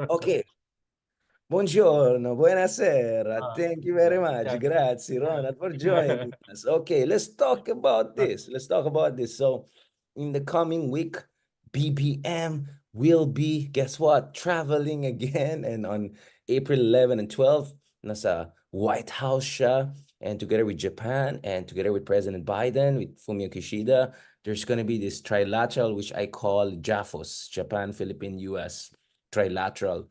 Okay. Buongiorno, buonasera. Ah, Thank you very yeah, much. yeah. Grazie, Ronald, for joining us. Okay, let's talk about this. Let's talk about this. So, in the coming week, BBM will be, guess what, traveling again. And on April 11 and 12, nasa White House siya. And together with Japan and together with President Biden, with Fumio Kishida, there's going to be this trilateral, which I call JAFOS, Japan, Philippine, US trilateral.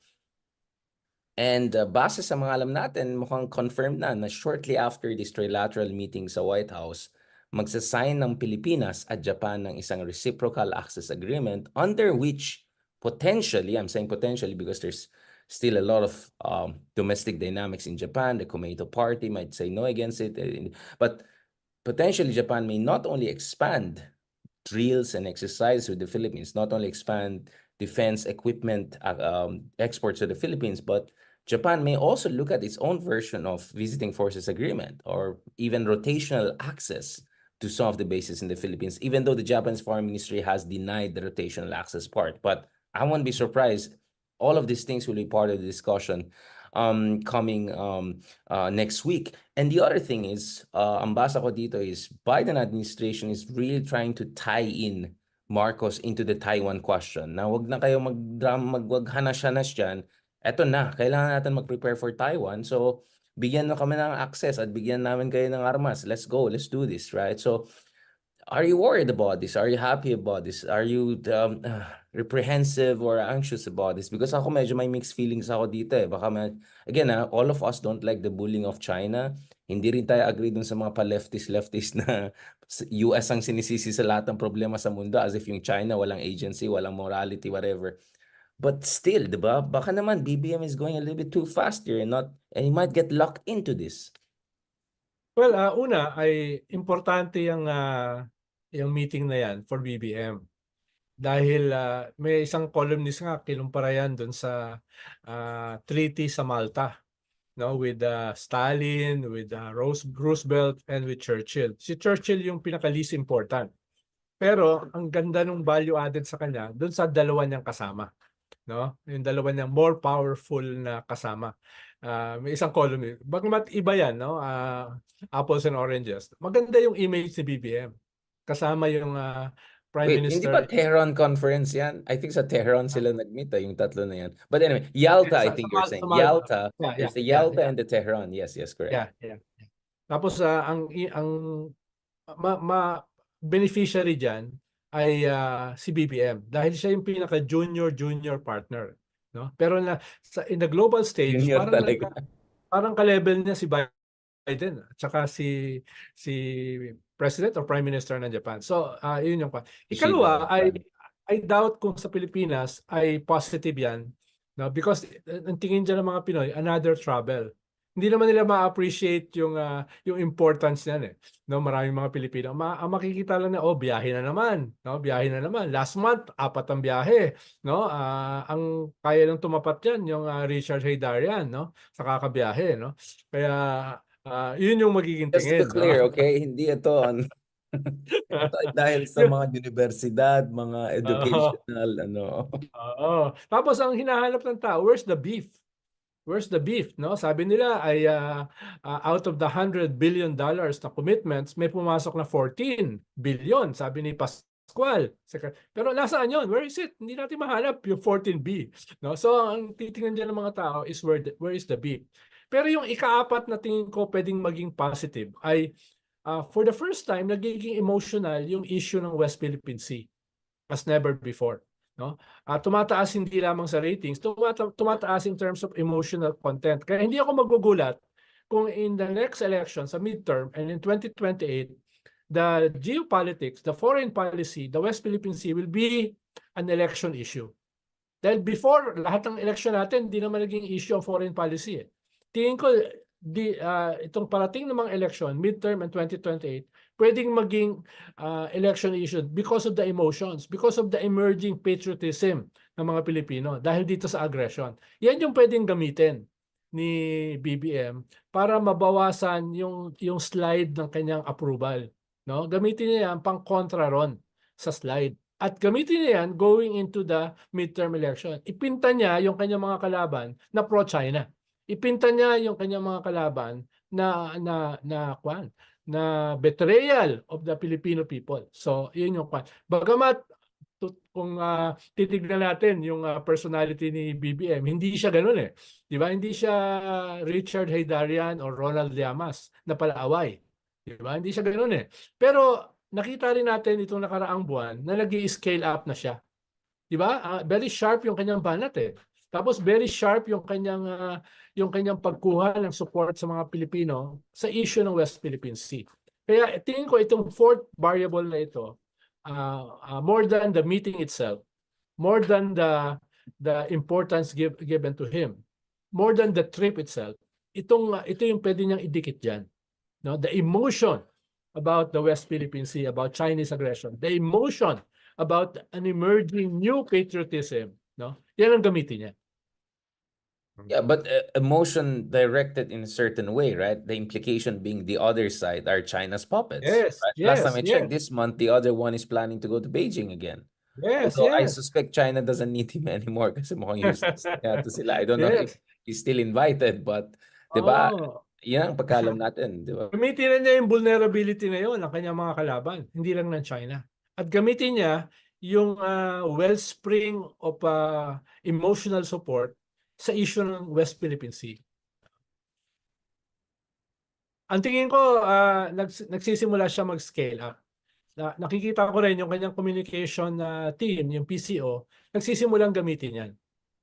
And base sa mga alam natin, mukhang confirmed na shortly after this trilateral meeting sa White House, magsasign ng Pilipinas at Japan ng isang reciprocal access agreement under which potentially, I'm saying potentially because there's still a lot of domestic dynamics in Japan. The Kumaito Party might say no against it. But potentially Japan may not only expand drills and exercise with the Philippines, not only expand defense equipment exports to the Philippines, but Japan may also look at its own version of visiting forces agreement or even rotational access to some of the bases in the Philippines, even though the Japanese Foreign Ministry has denied the rotational access part. But I won't be surprised. All of these things will be part of the discussion coming next week. And the other thing is, ang basa ko dito is Biden administration is really trying to tie in Marcos into the Taiwan question. Na wag na kayo maghanas-hanas dyan. Eto na, kailangan natin mag-prepare for Taiwan. So, bigyan na kami ng access at bigyan namin kayo ng armas. Let's go, let's do this, right? So, are you worried about this? Are you happy about this? Are you reprehensive or anxious about this? Because ako medyo may mixed feelings ako dito eh. Baka again, all of us don't like the bullying of China. Hindi rin tayo agree dun sa mga pa-leftist na US ang sinisisi sa lahat ng problema sa mundo as if yung China walang agency, walang morality, whatever. But still, di ba? Baka naman BBM is going a little bit too fast here and he might get locked into this. Well, una ay importante yung meeting na yan for BBM. Dahil may isang columnist nga kinumpara yan doon sa treaty sa Malta, no, with Stalin, with Roosevelt, and with Churchill. Si Churchill yung pinaka-least important. Pero ang ganda ng value added sa kanya doon sa dalawa niyang kasama, no? Yung dalawa niyang more powerful na kasama. May isang column, bagamat iba yan, no? Apples and oranges. Maganda yung image ni BBM. Kasama yung Prime Wait, hindi Minister. ba Tehran conference yan? I think sa Tehran sila nag-meet, yung tatlo na yan. But anyway, Yalta, I think you're saying. Yalta, there's the Yalta and the Tehran. Yes, correct. Yeah. Tapos ang beneficiary diyan ay si BBM dahil siya yung pinaka junior partner, no? Pero in the global stage Junior talaga. parang ka-level niya si Biden at saka si President or Prime Minister ng Japan. So yun yung ikalawa I doubt kung sa Pilipinas ay positive yan, no? Because ang tingin dyan ng mga Pinoy, another trouble. Hindi naman nila ma-appreciate yung importance niyan eh. No, maraming mga Pilipino ang makikita lang na biyahe na naman, no? Biyahe na naman. Last month, 4 ang biyahe, no? Ang kaya lang tumapat diyan yung Richard Haydarian, no? Sa kakabiyahe, no? Kaya yun yung magiging Just to be tingin, clear, no? okay? Hindi ito dahil sa mga universidad, mga educational, Oo. Tapos ang hinahanap ng tao, where's the beef? Where's the beef, no? Sabi nila ay out of the $100 billion na commitments, may pumasok na 14 billion, sabi ni Pascual. Pero nasaan yun? Where is it? Hindi natin mahanap yung 14B, no? So ang titingnan diyan ng mga tao is where is the beef? Pero yung ikaapat na tingin ko pwedeng maging positive ay for the first time nagiging emotional yung issue ng West Philippine Sea as never before, no? Tumataas hindi lamang sa ratings, tumataas in terms of emotional content. Kaya hindi ako magugulat kung in the next election sa midterm and in 2028 the geopolitics, the foreign policy, the West Philippine Sea will be an election issue. Dahil before lahat ng election natin hindi naman naging issue ang foreign policy eh. Tingin ko itong parating ng mga election, midterm and 2028, pwedeng maging election issue because of the emotions, because of the emerging patriotism ng mga Pilipino dahil dito sa aggression. Yan yung pwedeng gamitin ni BBM para mabawasan yung slide ng kanyang approval, no? Gamitin niya yan pang kontra ron sa slide. At gamitin niya yan going into the midterm election. Ipinta niya yung kanyang mga kalaban na pro-China. Ipinta niya yung kanyang mga kalaban na betrayal of the Filipino people. So, yun yung kwan. Bagamat kung titignan natin yung personality ni BBM, hindi siya ganoon eh. 'Di ba? Hindi siya Richard Haydarian or Ronald Llamas na palaaway. 'Di ba? Hindi siya ganoon eh. Pero nakita rin natin itong nakaraang buwan na nag-i-scale up na siya. 'Di ba? Very sharp yung kanyang banat eh. Tapos very sharp yung kanyang pagkuha ng support sa mga Pilipino sa issue ng West Philippine Sea. Kaya tingin ko itong fourth variable na ito, more than the meeting itself, more than the importance given to him, more than the trip itself, ito yung pwede niyang idikit diyan. No? The emotion about the West Philippine Sea, about Chinese aggression, the emotion about an emerging new patriotism, no? Yan ang gamitin niya. Yeah, but emotion directed in a certain way, right? The implication being the other side are China's puppets. Yes, Right? Last time yes, I checked, yes, this month, the other one is planning to go to Beijing again. yes, Although I yes. suspect China doesn't need him anymore kasi mukhang useless na yata sila. I don't know if Yes. he's still invited, but, di ba, Oh. yan ang pagkalam natin, di ba? Gamitin na niya yung vulnerability na yun ng kanyang mga kalaban, hindi lang ng China. At gamitin niya yung wellspring of emotional support sa issue ng West Philippine Sea. Ang tingin ko, nagsisimula siya mag-scale up. Nakikita ko rin yung kanyang communication team, yung PCO, nagsisimulang gamitin yan.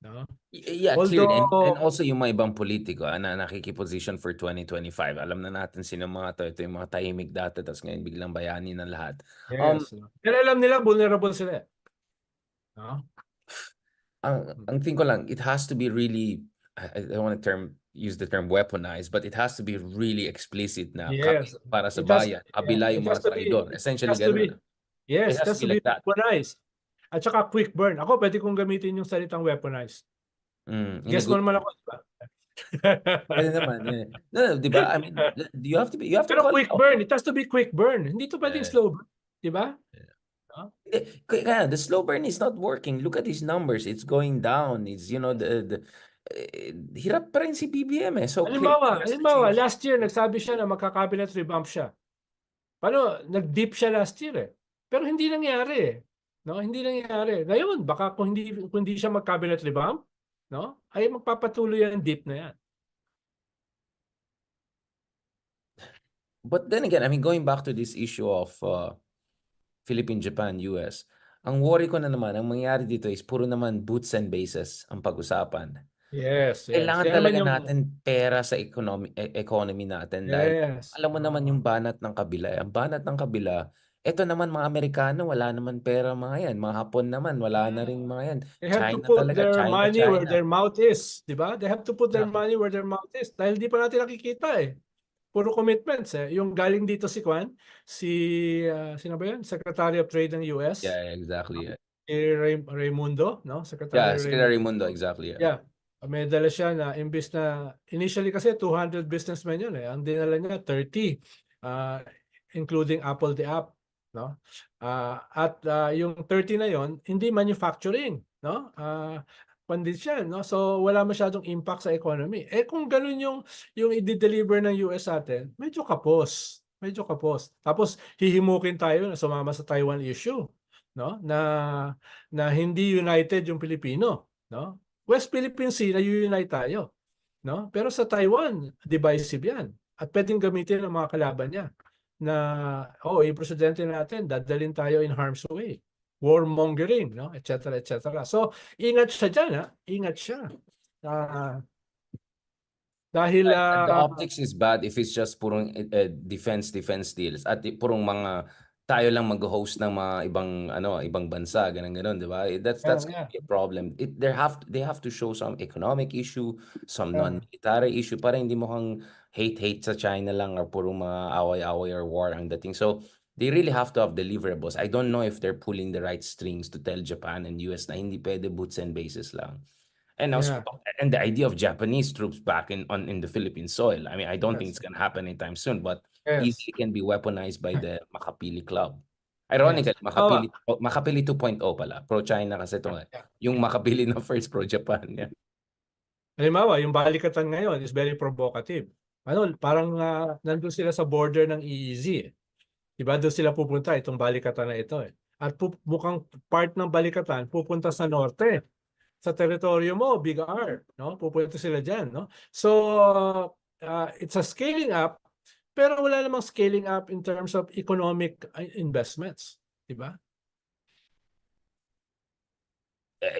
No? Yeah, clearly. And Although, also yung mga ibang politiko na nakikiposition for 2025. Alam na natin sino mga to. Ito yung mga tahimik dati, tapos ngayon biglang bayani ng lahat. yes. Pero alam nila, vulnerable sila. No? Ang tingin ko lang, it has to be really, I don't want to use the term weaponized, but it has to be really explicit na kami Yes. para sa It has, bayan, kabila it yung has mga to be, traidor. it Essentially, has to be, ganun. It yes, it has has to to be be like that. weaponized. At saka quick burn. Ako, pwede kong gamitin yung salitang weaponized. In a Guess mo good naman way. ako, di ba? Pwede naman. Yeah. No, di ba? I mean, you have to Pero call it quick out. burn, it has to be quick burn. Hindi to pwedeng slow burn. Di ba? No? Kaya the slow burn is not working. Look at these numbers. It's going down. It's, hirap pa rin si BBM eh. So clearly he has to Halimbawa, change. last year nagsabi siya na magka-cabinet revamp siya. Paano? Nag-deep siya last year eh. Pero hindi nangyari eh. No, hindi nangyari. Ngayon, baka kung hindi siya mag-cabinet revamp, no? Ay magpapatuloy ang deep na yan. But then again, I mean, going back to this issue of Philippines, Japan, US, ang worry ko na naman, ang mangyayari dito is puro naman boots and bases ang pag-usapan. Yes, yes. Kailangan Yan naman talaga yung natin pera sa economy natin dahil yes. alam mo naman yung banat ng kabila. Ang banat ng kabila, eto naman mga Amerikano, wala naman pera mga yan. Mga Hapon naman, wala na rin mga yan. They have to China put talaga, their China, money where China. their mouth is, 'di ba? They have to put their Exactly. money where their mouth is. Dahil di pa natin nakikita eh. Puro commitments eh. Yung galing dito si Kwan, sino ba 'yan? Secretary of Trade ng US. Yeah, exactly. Yeah, Raimundo, no? Secretary Secretary Raimundo. Mundo, exactly. Yeah. May dala siya na imbis na initially kasi 200 businessmen yun eh. Ang dinala niya 30 including Apple the app, no? At yung 30 na yon hindi manufacturing, no? Kundi siya, no? So wala masyadong impact sa economy. Eh kung ganun yung i-deliver ng US sa atin, medyo kapos. Medyo kapos. Tapos hihimukin tayo na sumama sa Taiwan issue, no? Na hindi united yung Pilipino, no? West Philippine Sea, na-unite tayo. No? Pero sa Taiwan, divisive yan. At pwedeng gamitin ng mga kalaban niya na, yung presidente natin, dadalhin tayo in harm's way. Warmongering, no? Et cetera, et cetera. So, ingat siya dyan, ha? Ingat siya. Dahil, The optics is bad if it's just purong defense deals at purong mga tayo lang mag-host ng mga ibang bansa, ganun, di ba? That's gonna be a problem. They have to show some economic issue, some non-military issue para hindi mukhang hate sa China lang or purong mga away-away or war ang dating. So they really have to have deliverables. I don't know if they're pulling the right strings to tell Japan and US na hindi pwede boots and bases lang. And and the idea of Japanese troops back in the Philippine soil. I mean, I don't think it's gonna happen anytime soon, but yes. easily can be weaponized by the Makapili Club. Yes. Ironically, Oh, Makapili 2.0 pala. Pro-China kasi ito. yeah. Yung Makapili na first pro-Japan. Yeah. Halimbawa, yung balikatan ngayon is very provocative. Ano, parang nandun sila sa border ng EEZ. Diba? Doon sila pupunta itong balikatan na ito eh. At mukhang part ng balikatan pupunta sa norte, sa teritoryo mo, Big R, no? Pupunta sila diyan, no? So, it's a scaling up, pero wala namang scaling up in terms of economic investments, diba?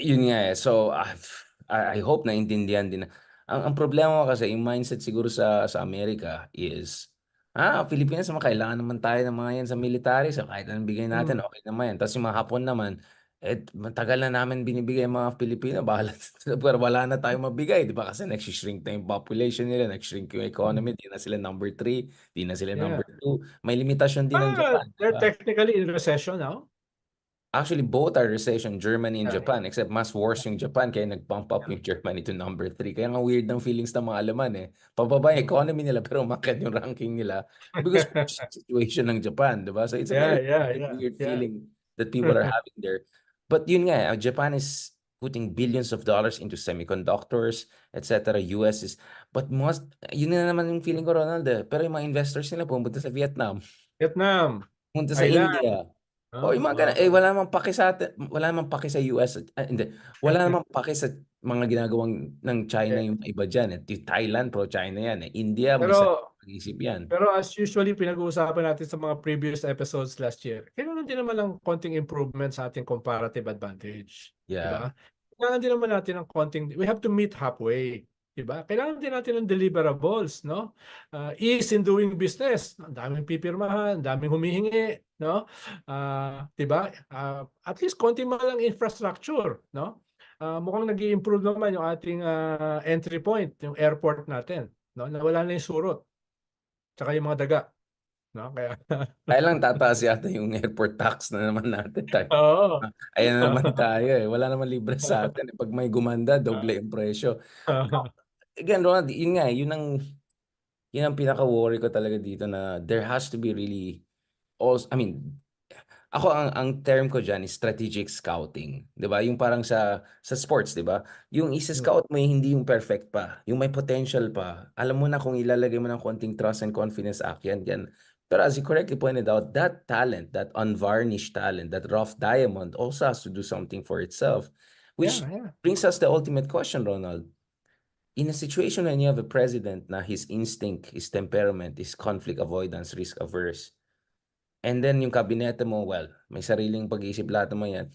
Yun nga eh. So, I hope naintindihan din. Ang problema ko kasi, yung mindset siguro sa Amerika is, Pilipinas naman, kailangan naman tayo ng mga yan sa military. So, kahit anong bigay natin, Mm. okay naman yan. Tapos yung mga Hapon naman, matagal na namin binibigay yung mga Pilipino. Bahala, pero wala na tayong mabigay. Di ba? Kasi nag-shrink na yung population nila, nag-shrink yung Mm. economy. Di na sila number 3, di na sila Yeah. number 2. May limitasyon din ng Japan. Di They're ba? technically in recession now. Actually, both are recession, Germany and Yeah. Japan, except mas worse yung Japan, kaya nag-bump up yung Germany to number 3. Kaya nga weird ng feelings ng mga Aleman eh. Pababa yung economy nila, pero umakyat yung ranking nila because worse situation ng Japan, di ba? So it's a Yeah, very yeah, weird, yeah, weird yeah. feeling that people are having there. But yun nga, Japan is putting billions of dollars into semiconductors, etc. US is, but yun na naman yung feeling ko, Ronald eh. Pero yung mga investors nila pumunta sa Vietnam, Vietnam, pumunta sa Thailand. India. O Oh, yung mga ganun, wala namang paki sa atin, wala namang paki sa US, hindi, wala namang paki sa mga ginagawang ng China eh, yung iba dyan. Yung Thailand, pro-China yan. India, may pero sarili pag-isip yan. Pero as usually pinag-uusapan natin sa mga previous episodes last year, kailangan din naman ng konting improvement sa ating comparative advantage. Di Yeah. ba? Kailangan din naman natin ng konting, we have to meet halfway. Di ba? Kailangan din natin ng deliverables, no? Ease in doing business. Ang daming pipirmahan, ang daming humihingi, no? Di ba? At least konti man lang infrastructure, no? Mukhang nag-i-improve naman yung ating entry point, yung airport natin, no? Nawala na yung surot. Tsaka yung mga daga, no? Kaya Kaya lang tataas yata yung airport tax na naman natin. oo. Ayan na naman tayo eh. Wala naman libre sa atin. Pag may gumanda, doble yung presyo. Again, Ronald, yun nga, yun ang pinaka-worry ko talaga dito na there has to be really also, I mean, ako ang term ko diyan is strategic scouting, 'di ba? Yung parang sa sports, 'di ba? Yung isa-scout mo yung hindi yung perfect pa, yung may potential pa. Alam mo na kung ilalagay mo ng konting trust and confidence yan. Pero as you correctly pointed out, that talent, that unvarnished talent, that rough diamond also has to do something for itself. Yeah, Which yeah. brings us the ultimate question, Ronald. In a situation when you have a president na his instinct, his temperament, is conflict avoidance, risk averse, and then yung kabinete mo, well, may sariling pag-iisip lahat naman yan.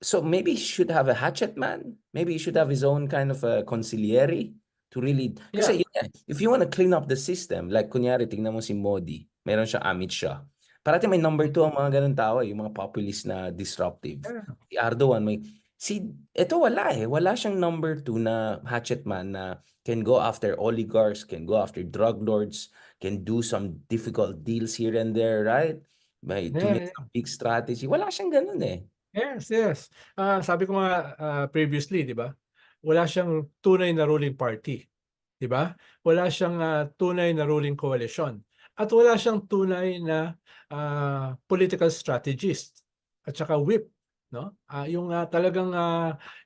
So maybe he should have a hatchet man. Maybe he should have his own kind of a consigliere to really... Yeah. Kasi yun nga, if you want to clean up the system, like kunyari, tingnan mo si Modi, meron siya Amit Shah. Parati may number 2 ang mga ganun tao, yung mga populist na disruptive. Yeah. Si Erdogan may... Ito wala eh. Wala siyang number 2 na hatchet man na can go after oligarchs, can go after drug lords, can do some difficult deals here and there, right? To Yeah, make yeah. some big strategy. Wala siyang ganun eh. Yes, yes. Sabi ko nga previously, 'di ba? Wala siyang tunay na ruling party, 'di ba? Wala siyang tunay na ruling coalition. At wala siyang tunay na political strategist at saka whip, no? Yung talagang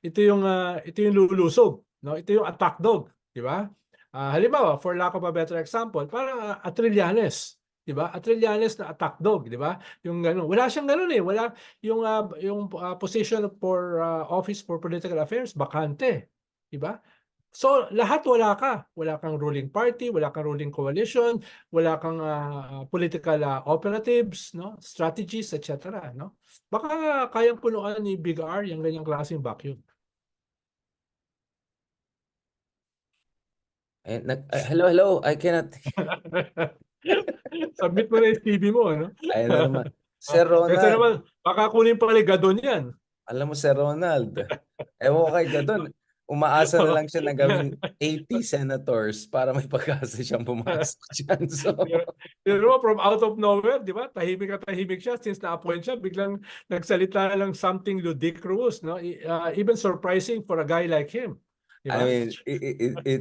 ito yung lulusog, no? Ito yung attack dog, 'di ba? Halimbawa, for lack of a better example, parang Atrillanes, 'di ba? Atrillanes na attack dog, 'di ba? Yung gano'n. Wala siyang gano'n eh. Wala yung position for office for political affairs bakante, 'di ba? So lahat wala ka. Wala kang ruling party, wala kang ruling coalition, wala kang political operatives, no? Strategies, etc., no? Baka kayang punuan ni Big R yung ganyang klaseng vacuum. Hello, hello. I cannot... Submit mo na yung CV mo, no? Ayun na naman. Sir Kasi Ronald, naman, baka kunin pa ligadon yan. alam mo Sir Ronald, ewan ko kay Gadon, umaasa na lang siya na gawing 80 senators para may pagkasa siyang pumasok dyan. So, Pero from out of nowhere, di ba? Tahimik siya since na-appoint siya, biglang nagsalita lang something ludicrous, no? Even surprising for a guy like him. Di I ba? mean,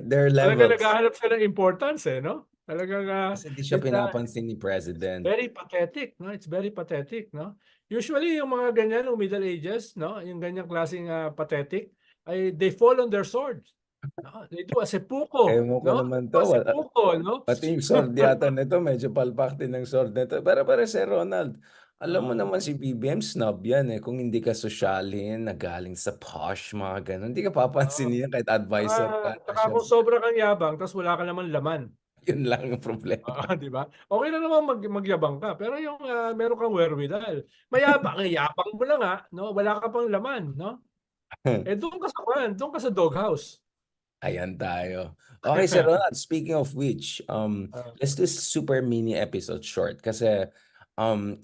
there are Talaga levels. naghahanap siya ng importance eh, no? Talagang Kasi di siya it's pinapansin ni President. very pathetic, no? It's very pathetic, no? Usually, yung mga ganyan, yung Middle Ages, no? Yung ganyang klaseng pathetic, ay they fall on their swords. No? They do a seppuku, Ewan ko no? naman Do a to. seppuku, no? Pati yung sword yata nito, medyo palpak din ng sword nito. Pero Sir Ronald, alam mo Oo. naman si BBM snob yan eh. Kung hindi ka sosyalin, na galing sa posh, mga ganun, hindi ka Oo. papansin yan kahit Saka, advisor ka. saka kung sobra kang yabang, tapos wala ka naman laman. Yun lang ang problema. Oo, di ba? Okay na naman magyabang ka, pero yung meron kang wherewithal. Mayabang, yabang mo na nga, no? Wala ka pang laman, no? Eh doon ka sa doghouse. Ayan tayo. Okay, Sir Ronald, speaking of which, Ah, let's do super mini episode short. Kasi,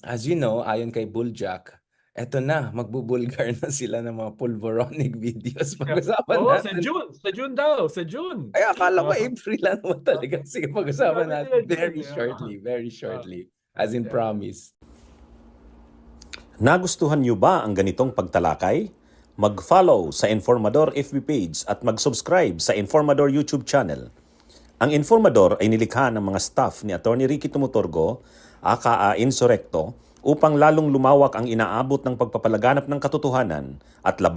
as you know, ayon kay Bulljack, eto na, magbubulgar na sila ng mga pulvoronic videos. Pag-usapan Oo, sa natin. June. Sa June daw, sa June. Ay, akala ko Oo. April lang naman talaga. Sige, pag-usapan Sabi natin nila June very eh. shortly, very Oo. shortly. As in Yeah. promise. Nagustuhan niyo ba ang ganitong pagtalakay? Mag-follow sa Informador FB page at mag-subscribe sa Informador YouTube channel. Ang Informador ay nilikha ng mga staff ni Atty. Ricky Tumuturgo, aka Insurrecto, upang lalong lumawak ang inaabot ng pagpapalaganap ng katotohanan at laban